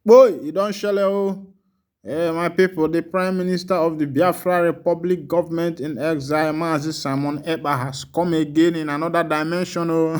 Boy, you don't shell oh. My people, the Prime Minister of the Biafra Republic government in exile, Mazi Simon Ekpa, has come again in another dimension. Oh.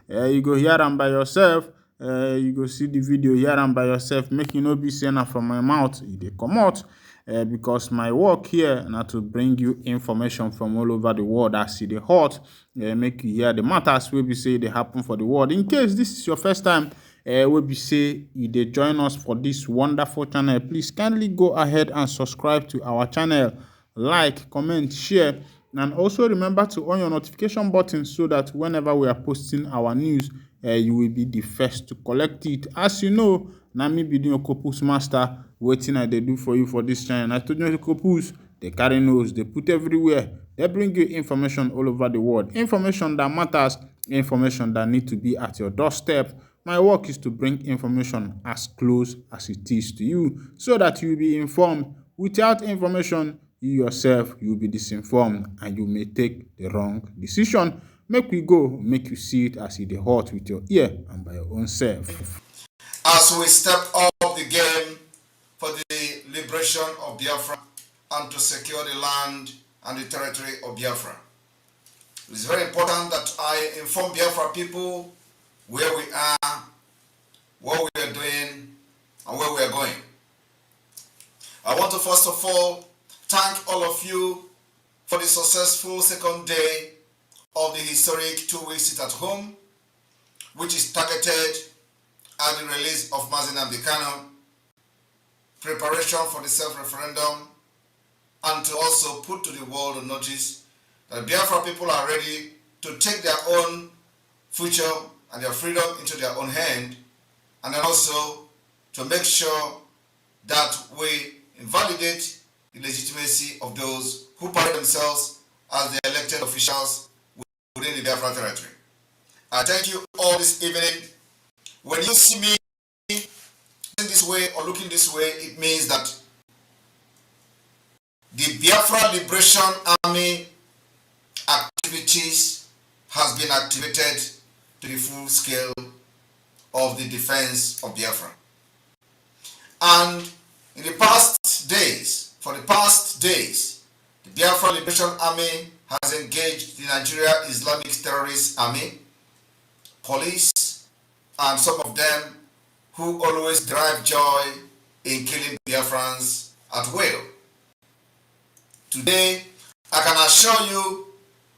You go hear am by yourself. You go see the video, hear am by yourself. Make you no be saying am from my mouth. They come out. Because my work here na to bring you information from all over the world as e dey hot, make you hear the matters wey be say dey happen for the world. In case this is your first time wey be say you dey join us for this wonderful channel, please kindly go ahead and subscribe to our channel, like, comment, share, and also remember to on your notification button so that whenever we are posting our news, you will be the first to collect it. As you know, na me be the Okopus master. Wetin I dey do for you for this channel. I told you Okopus, they carry nose, they put everywhere. They bring you information all over the world. Information that matters, information that need to be at your doorstep. My work is to bring information as close as it is to you so that you will be informed. Without information, you yourself, you will be disinformed and you may take the wrong decision. Make we go, make you see it as it is hot with your ear and by your own self. As we step up the game for the liberation of Biafra and to secure the land and the territory of Biafra, it is very important that I inform Biafra people where we are, what we are doing, and where we are going. I want to first of all thank all of you for the successful second day of the historic 2-week sit-at-home, which is targeted at the release of Mazi Nnamdi Kanu, preparation for the self-referendum, and to also put to the world a notice that Biafra people are ready to take their own future and their freedom into their own hand, and then also to make sure that we invalidate the legitimacy of those who parade themselves as the elected officials within the Biafra territory. I thank you all this evening. When you see me this way or looking this way, it means that the Biafra Liberation Army activities has been activated to the full scale of the defense of Biafra. And in the past days, the Biafra Liberation Army has engaged the Nigeria Islamic Terrorist Army, police, and some of them who always derive joy in killing Biafrans at will. Today, I can assure you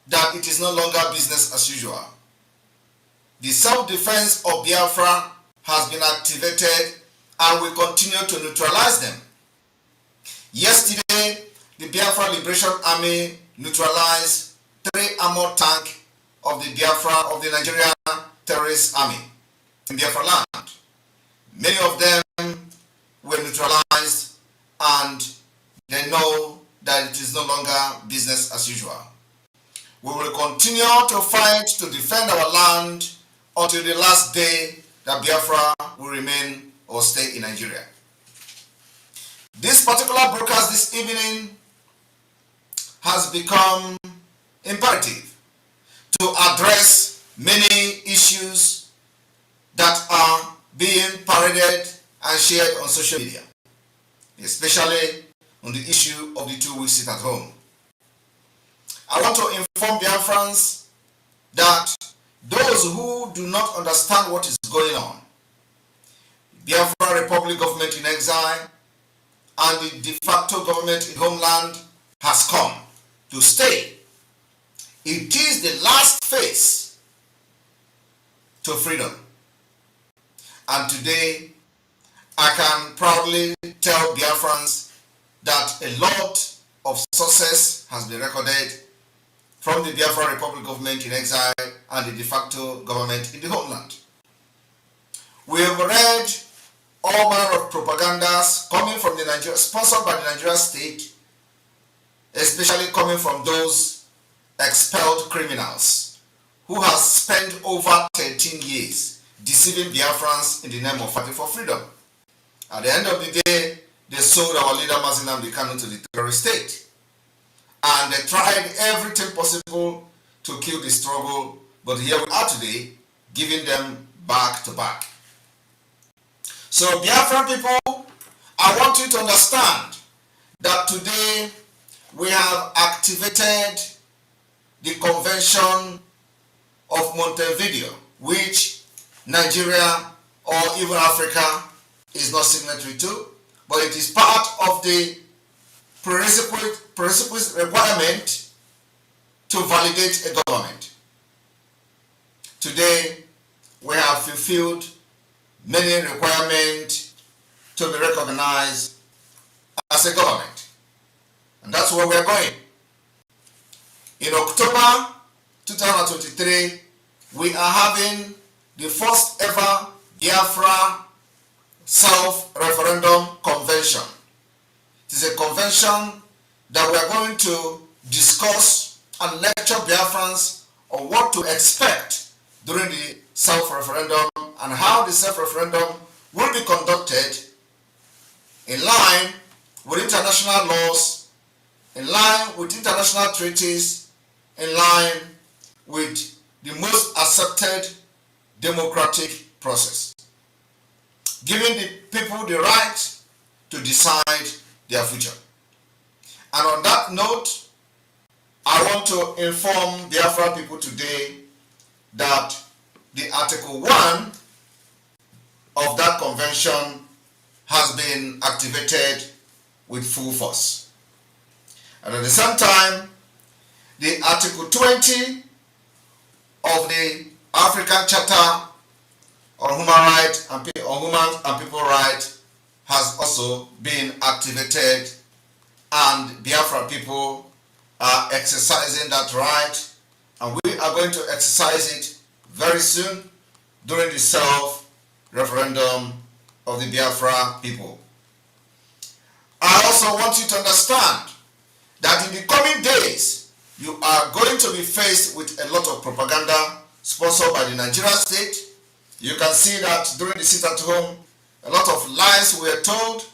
that it is no longer business as usual. The self-defense of Biafra has been activated and will continue to neutralize them. Yesterday, the Biafra Liberation Army neutralized 3 armored tanks of the Nigerian Terrorist Army in Biafra land. Many of them were neutralized and they know that it is no longer business as usual. We will continue to fight to defend our land until the last day that Biafra will remain or stay in Nigeria. This particular broadcast this evening has become imperative to address many issues that are being paraded and shared on social media, especially on the issue of the 2-week sit-at-home. I want to inform Biafrans that those who do not understand what is going on, Biafra Republic government in exile and the de facto government in homeland has come to stay. It is the last phase to freedom. And today, I can proudly tell Biafrans that a lot of success has been recorded from the Biafra Republic government in exile and the de facto government in the homeland. We have read all manner of propagandas coming from the Nigeria, sponsored by the Nigeria state, especially coming from those expelled criminals who have spent over 13 years deceiving Biafrans in the name of fighting for freedom. At the end of the day, they sold our leader Mazi Nnamdi Kanu to the terrorist state. And they tried everything possible to kill the struggle, but here we are today, giving them back to back. So Biafran people, I want you to understand that today we have activated the Convention of Montevideo, which Nigeria or even Africa is not signatory to, but it is part of the prerequisite requirement to validate a government. Today, we have fulfilled many requirements to be recognized as a government. And that's where we're going. In October 2023, we are having the first ever Biafra self-referendum convention. It is a convention that we are going to discuss and lecture Biafrans on what to expect during the self-referendum and how the self-referendum will be conducted in line with international laws, in line with international treaties, in line with the most accepted democratic process, giving the people the right to decide their future. And on that note, I want to inform the Biafra people today that the Article 1 of that convention has been activated with full force. And at the same time, the Article 20 of the African Charter on Human Rights and People Rights has also been activated, and Biafra people are exercising that right, and we are going to exercise it very soon during the self-referendum of the Biafra people. I also want you to understand that in the coming days, you are going to be faced with a lot of propaganda sponsored by the Nigerian state. You can see that during the sit at home, a lot of lies were told,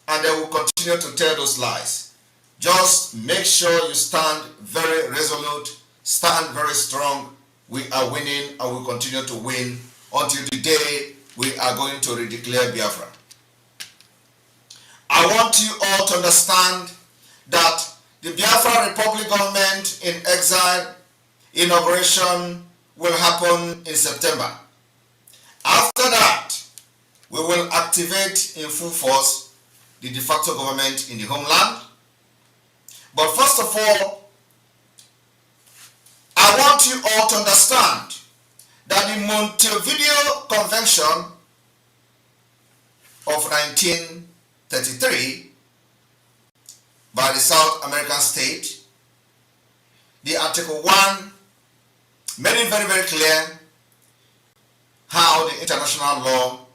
and they will continue to tell those lies. Just make sure you stand very resolute, stand very strong. We are winning and we continue to win until the day we are going to redeclare Biafra. I want you all to understand that the Biafra Republic government in exile inauguration will happen in September. After that, we will activate in full force the de facto government in the homeland. But first of all, I want you all to understand that the Montevideo Convention of 1933 by the South American state, the Article 1 made it very, very clear how the international law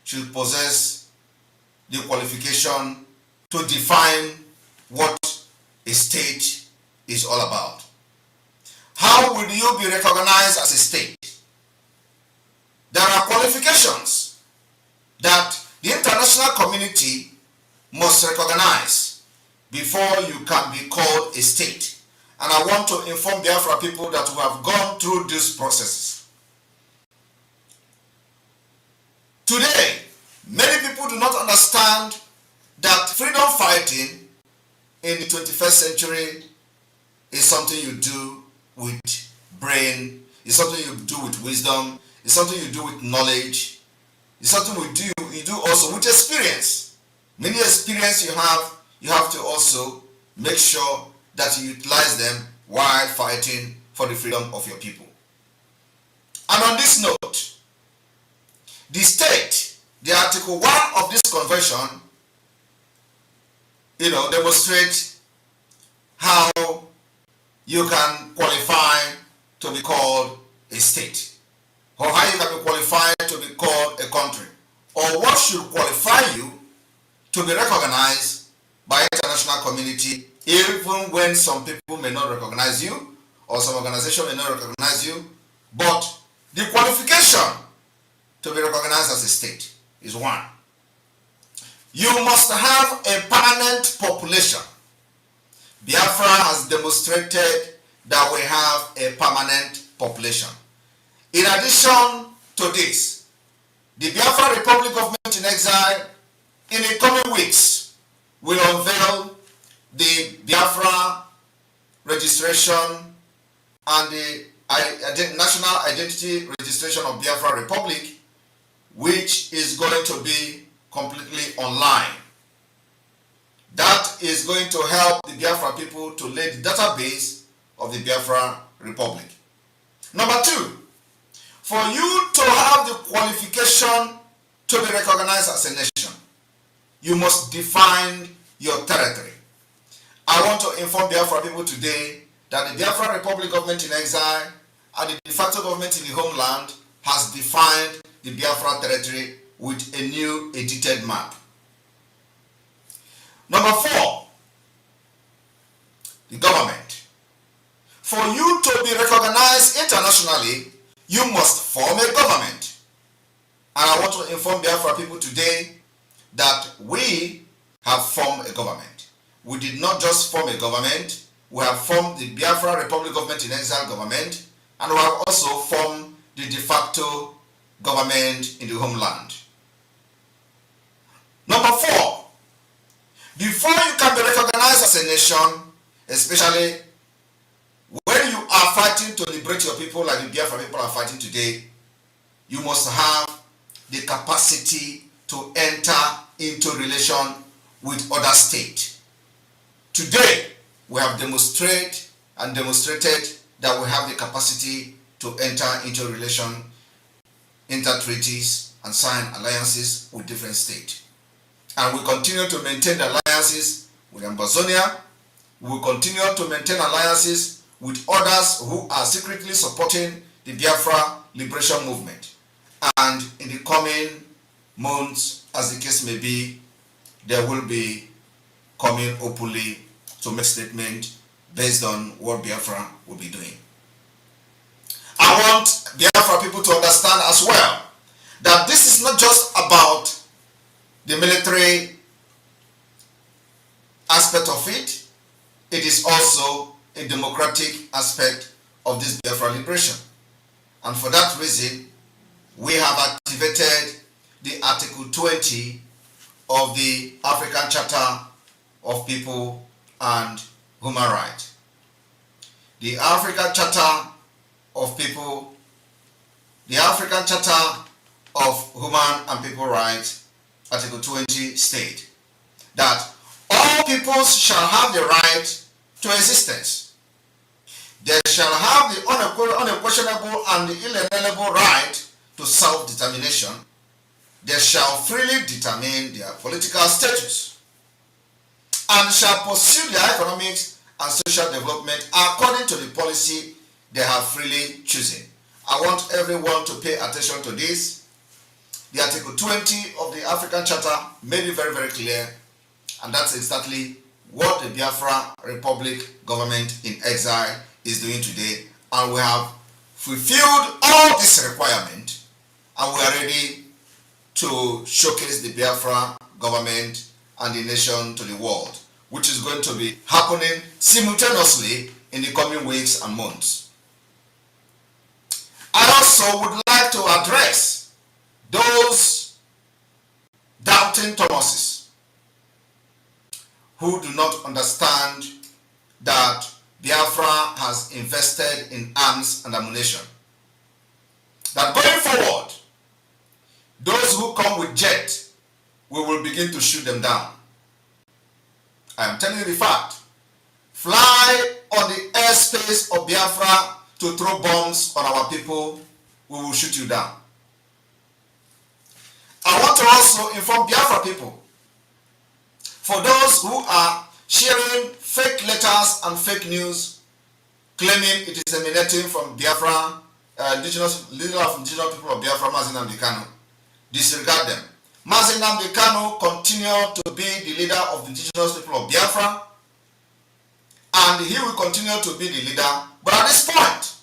should possess the qualification to define what a state is all about. How will you be recognized as a state? There are qualifications that the international community must recognize before you can be called a state. And I want to inform Biafra people that we have gone through these processes. Today, many people do not understand that freedom fighting in the 21st century is something you do with brain, it's something you do with wisdom, it's something you do with knowledge, it's something you do also with experience. Many experience you have to also make sure that you utilize them while fighting for the freedom of your people. And on this note, the state, the Article 1 of this convention, demonstrates how you can qualify to be called a state, or how you can be qualified to be called a country, or what should qualify you to be recognized by international community, even when some people may not recognize you, or some organization may not recognize you. But the qualification to be recognized as a state is one. You must have a permanent population. Biafra has demonstrated that we have a permanent population. In addition to this, The Biafra Republic government in exile in the coming weeks will unveil the Biafra registration and the national identity registration of Biafra Republic, which is going to be completely online. That is going to help the Biafra people to lay the database of the Biafra Republic. Number two, for you to have the qualification to be recognized as a nation, you must define your territory. I want to inform Biafra people today that the Biafra Republic government in exile and the de facto government in the homeland has defined the Biafra territory with a new edited map. Number four, the government. For you to be recognized internationally, you must form a government. And I want to inform Biafra people today that we have formed a government. We did not just form a government, we have formed the Biafra Republic government in exile government, and we have also formed the de facto government in the homeland. Number four, before you can be recognized as a nation, especially when you are fighting to liberate your people like the Biafra people are fighting today, you must have the capacity to enter into relation with other states. Today, we have demonstrated that we have the capacity to enter into relation, enter treaties, and sign alliances with different states. And we continue to maintain the alliances with Ambazonia. We will continue to maintain alliances with others who are secretly supporting the Biafra liberation movement. And in the coming months, as the case may be, they will be coming openly to make statement based on what Biafra will be doing. I want Biafra people to understand as well that this is not just about the military aspect of it, it is also a democratic aspect of this Biafra liberation. And for that reason, we have activated the Article 20 of the African Charter of People and Human Rights. The African Charter of People, the African Charter of Human and People Rights, Article 20 state that all peoples shall have the right to existence. They shall have the unquestionable and the inalienable right to self-determination. They shall freely determine their political status and shall pursue their economics and social development according to the policy they have freely chosen. I want everyone to pay attention to this. The Article 20 of the African Charter made it very, very clear, and that's exactly what the Biafra Republic government in exile is doing today. And we have fulfilled all this requirement, and we are ready to showcase the Biafra government and the nation to the world, which is going to be happening simultaneously in the coming weeks and months. I also would like to address those doubting Thomases who do not understand that Biafra has invested in arms and ammunition. That going forward, those who come with jet, we will begin to shoot them down. I am telling you the fact. Fly on the airspace of Biafra to throw bombs on our people, we will shoot you down. I want to also inform Biafra people, for those who are sharing fake letters and fake news, claiming it is emanating from Biafra, leader of indigenous people of Biafra, Mazi Nnamdi Kanu, disregard them. Mazi Nnamdi Kanu continue to be the leader of the indigenous people of Biafra, and he will continue to be the leader, but at this point,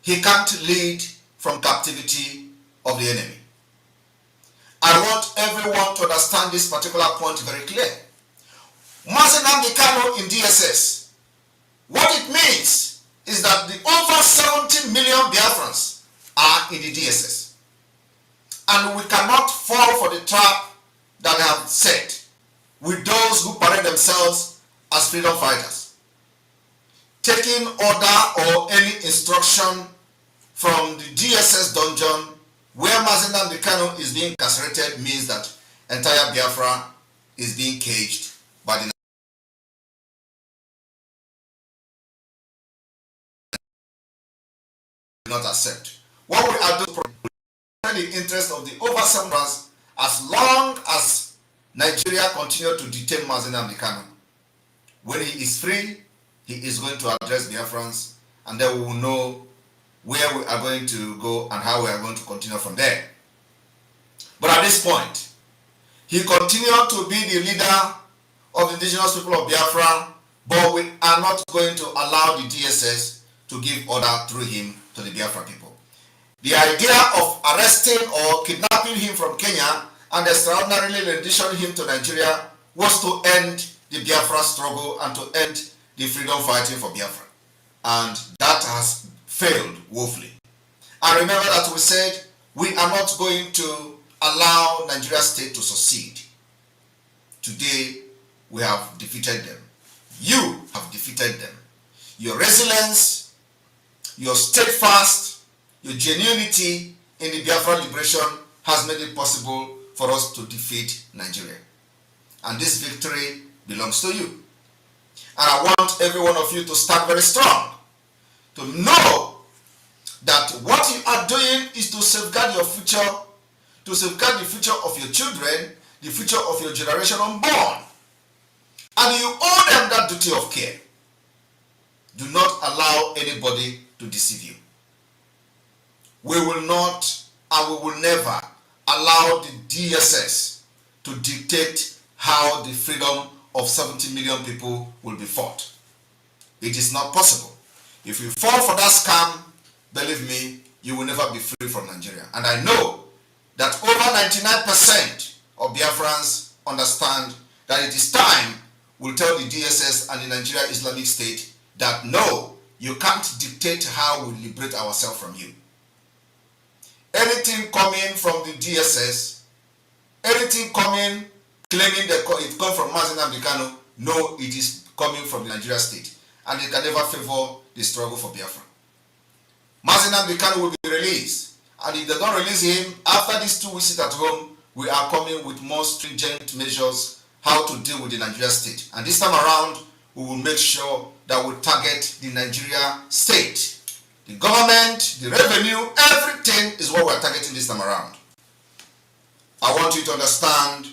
he can't lead from captivity of the enemy. I want everyone to understand this particular point very clear. Mazi Nnamdi Kanu in DSS, what it means is that the over 70 million Biafrans are in the DSS. And we cannot fall for the trap that they have set with those who parade themselves as freedom fighters. Taking order or any instruction from the DSS dungeon where Mazi Nnamdi Kanu is being incarcerated means that entire Biafra is being caged by the not accept. What we are doing in the interest of the over 7 as long as Nigeria continue to detain Mazi Nnamdi Kanu. When he is free, he is going to address Biafrans, and then we will know where we are going to go and how we are going to continue from there. But at this point, he continued to be the leader of the indigenous people of Biafra, but we are not going to allow the DSS to give order through him to the Biafra people. The idea of arresting or kidnapping him from Kenya and extraordinarily renditioning him to Nigeria was to end the Biafra struggle and to end the freedom fighting for Biafra. And that has failed woefully. And remember that we said we are not going to allow Nigeria state to succeed. Today, we have defeated them. You have defeated them. Your resilience, your steadfast, your genuinity in the Biafra liberation has made it possible for us to defeat Nigeria. And this victory belongs to you. And I want every one of you to stand very strong, to know that what you are doing is to safeguard your future, to safeguard the future of your children, the future of your generation unborn. And you owe them that duty of care. Do not allow anybody to deceive you. We will not and we will never allow the DSS to dictate how the freedom of 70 million people will be fought. It is not possible. If you fall for that scam, believe me, you will never be free from Nigeria. And I know that over 99% of Biafrans understand that it is time we'll tell the DSS and the Nigeria Islamic State that no, you can't dictate how we liberate ourselves from you. Anything coming from the DSS, anything coming claiming that it comes from Mazi Nnamdi Kanu, no, it is coming from the Nigeria state. And it can never favor the struggle for Biafra. Mazi Nnamdi Kanu will be released. And if they don't release him, after these 2 weeks at home, we are coming with more stringent measures how to deal with the Nigeria state. And this time around, we will make sure that we target the Nigeria state. The government, the revenue, everything is what we are targeting this time around. I want you to understand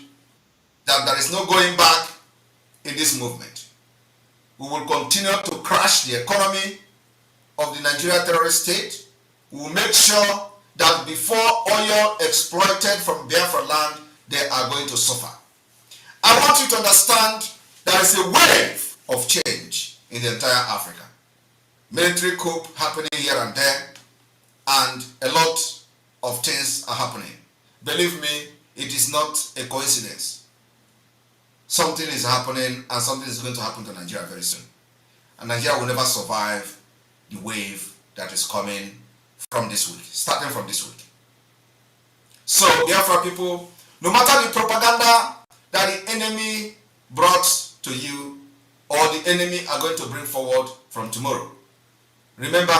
that there is no going back in this movement. We will continue to crash the economy of the Nigeria terrorist state. We will make sure that before oil exploited from Biafra land, they are going to suffer. I want you to understand there is a wave of change in the entire Africa. Military coup happening here and there, and a lot of things are happening. Believe me, it is not a coincidence. Something is happening, and something is going to happen to Nigeria very soon. And Nigeria will never survive the wave that is coming from this week, starting from this week. So, Biafra people, no matter the propaganda that the enemy brought to you, or the enemy are going to bring forward from tomorrow, remember,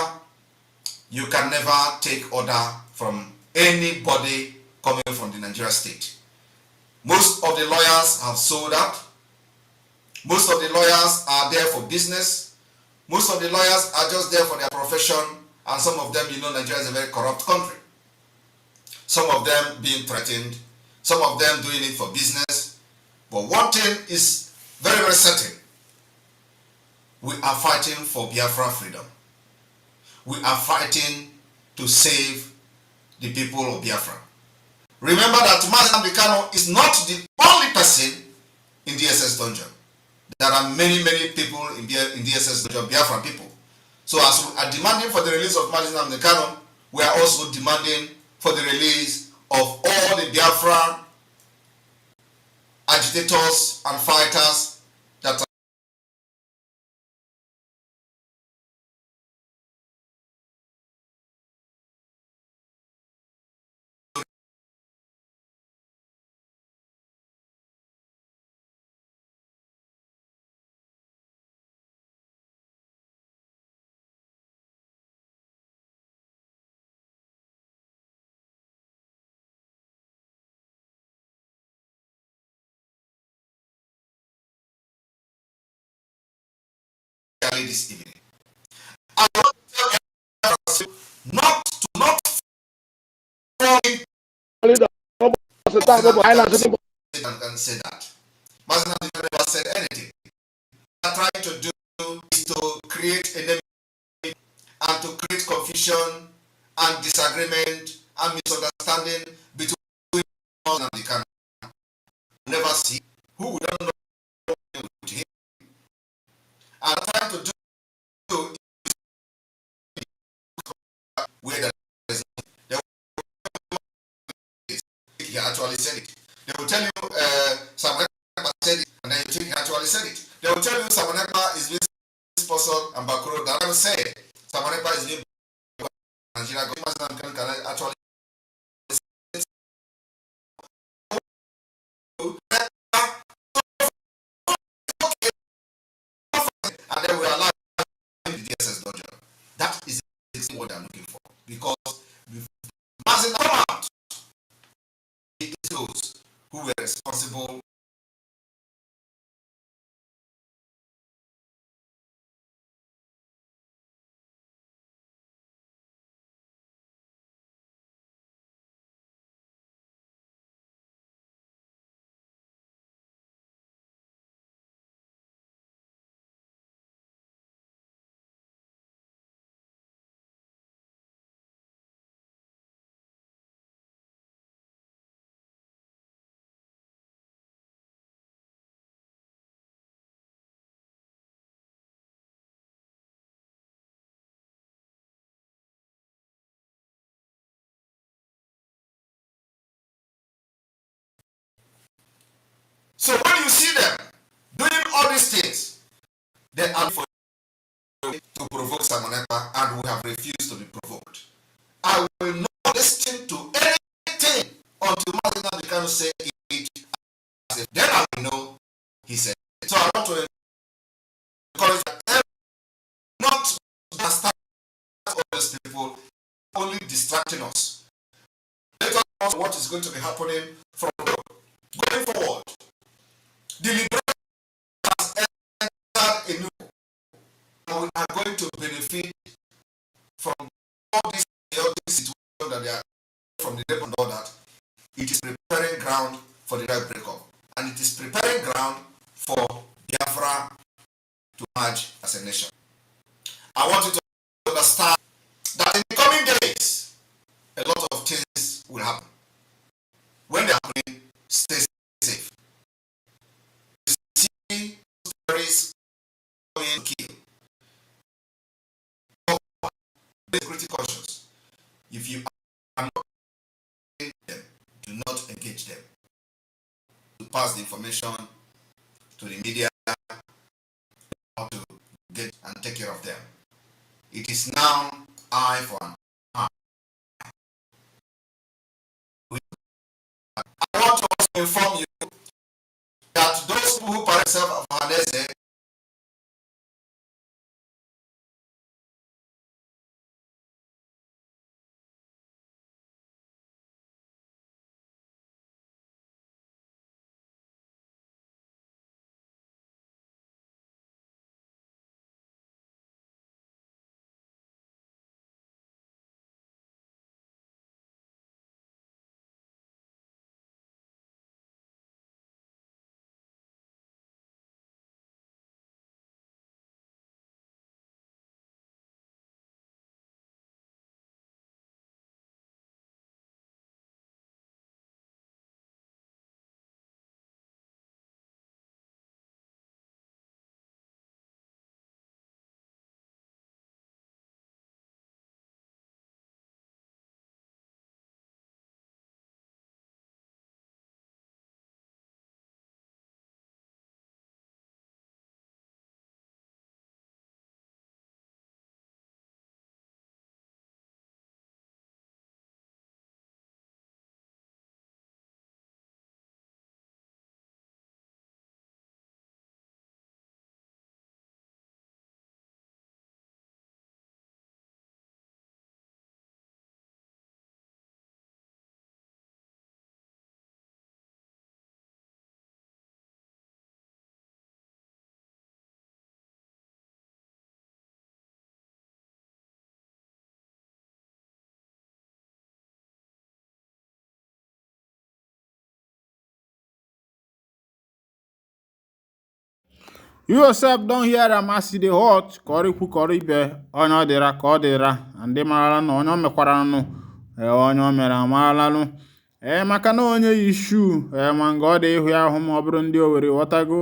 you can never take order from anybody coming from the Nigeria state. Most of the lawyers have sold out. Most of the lawyers are there for business. Most of the lawyers are just there for their profession. And some of them, you know, Nigeria is a very corrupt country. Some of them being threatened. Some of them doing it for business. But one thing is very, very certain. We are fighting for Biafra freedom. We are fighting to save the people of Biafra. Remember that Mazi Nnamdi Kanu is not the only person in DSS dungeon. There are many, many people in DSS dungeon, Biafra people. So as we are demanding for the release of Mazi Nnamdi Kanu, we are also demanding for the release of all the Biafra agitators and fighters that particularly this evening. I want to tell everyone not fall into and say that. Mazina never said anything. What they are trying to do is to create a name and to create confusion and disagreement and misunderstanding between us and the Kanu. Never see who we don't know with him. And trying to do where there is they he actually said it. They will tell you Samuel said it, and then you think he actually said it. They will tell you Samuel is being sponsored and Bakuro. That I said Samuel is being Nigeria government can actually and then we allow the DSS dodger. That is exactly what they're looking for. Because Mazin come out, it is those who were responsible. So when you see them doing all these things, they are for to provoke Simon Ekpa, and we have refused to be provoked. I will not listen to anything until Martin Kanu say it. Then I will know he said it. So I want to encourage them not to understand all these people only distracting us. Let us know what is going to be happening from going forward. The liberation has entered a new, and we are going to benefit from all this chaotic situation that they are from the rape and all that. It is preparing ground for the right breakup, and it is preparing ground for Biafra to emerge as a nation. I want you to understand that in the coming days, a lot of things will happen. When they are happening, stay safe. You see terrorists coming to kill. Be security conscious. If you are not engaging them, do not engage them. To pass the information to the media, how to get and take care of them. It is now eye for an eye. I want to also inform you that those who parade themselves of Hanese You yourself don't hear am as e dey hot ka ọrịkwu ka ọrịbe onye ọ dịra ka ọ dịra ndị marala na onye o mekwaranụ onye o mere amaralụ maka na onye yi shuu ma nga ọ dị ịhụ ya ahụ ma ọ bụrụ ndị Owerri ghọtago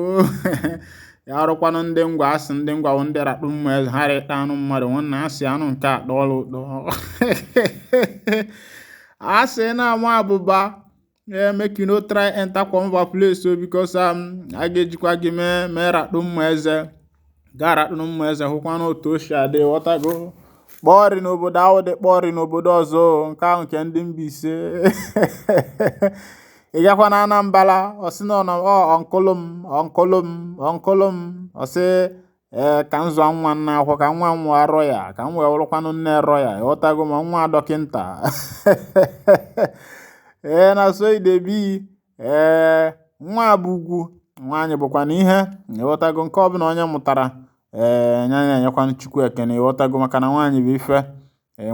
ya ọrụkwanụ ndị ngwa asị ndị ngwa bụ ndị rakpụ mma eze ha rịta anụ mmadụ nwanna asị anụ nke a dọọla ụtọ asị na-ama abụba make you no try enter conva place o because a ga-ejikwa gị mee rakpụ mma eze gaa rakpụ mma eze hụkwa na otu o si adị ghọtago kpọọrị n'obodo ahụ dị kpọọrị n'obodo ọzọ nke ahụ nke ndị Mbaise ị gakwa na Anambra ọsị na ọnkụlụ m ọsị ka m zụọ nwa nna akwụkwọ ka nwa m arọ ya ka m wee wụrụkwanụ nne rọ ya ghọtago ma nwa dọkịnta na so idebi nwa bụ ugwu nwaanyị bụkwa na ihe ịghọtago nke ọbụla onye mụtara na-enyekwanụ Chukwu ekene ịghọtago maka na nwaanyị bụ ife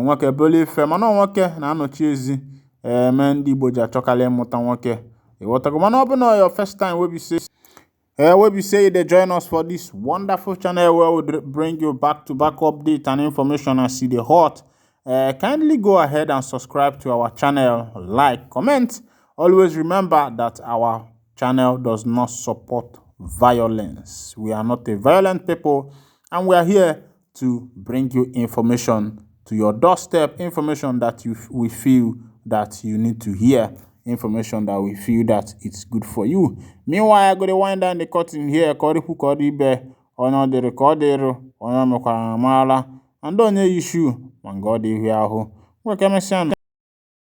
nwoke bụrụ ife mana nwoke na-anọchi ezi mee ndị Igbo ji achọkarị ịmụta nwoke ịghọtago mana ọ bụ na your first time wey be say you dey join us for this wonderful channel where we bring you back to back update and information as e dey hot. Kindly go ahead and subscribe to our channel, like, comment. Always remember that our channel does not support violence. We are not a violent people, and we are here to bring you information to your doorstep, information that we feel that you need to hear, information that we feel that it's good for you. Meanwhile, I go to wind down the curtain here. Koriku koribe, ono de recordero, ono mekwara mala, and onye issue, man God here.